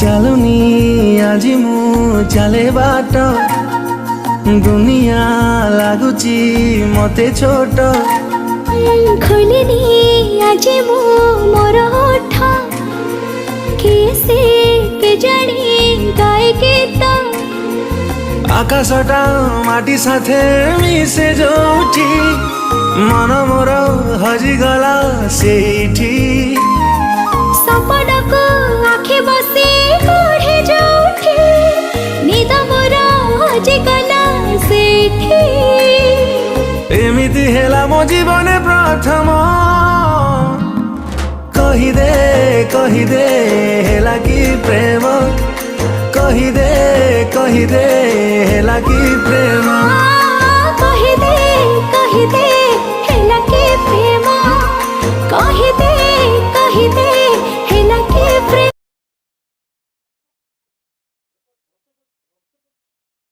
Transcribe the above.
ଚାଲୁନି ଆଜି ମୁଁ ଚାଲେ ବାଟ ଦୁନିଆ ଲାଗୁଛି ମତେ ଛୋଟ ଖୋଲିନି ଆଜି ମୁଁ ମୋର ଓଠ କିଏ କେଜାଣି ଗାଏ ଗୀତ ଆକାଶଟା ମାଟି ସାଥେ ମିଶେ ଯୋଉଠି ମନ ମୋର ହଜିଗଲା ସେଇଠି ସପନକୁ ଆଖି ବସି ପଢ଼େ ଯୋଉଠି ନିଦ ମୋର ହଜିଗଲା ସେଇଠି ଏମିତି ହେଲା ମୋ ଜୀବନେ ପ୍ରଥମ କହିଦେ ହେଲା କି ପ୍ରେମ କହିଦେ ହେଲା କି ପ୍ରେମ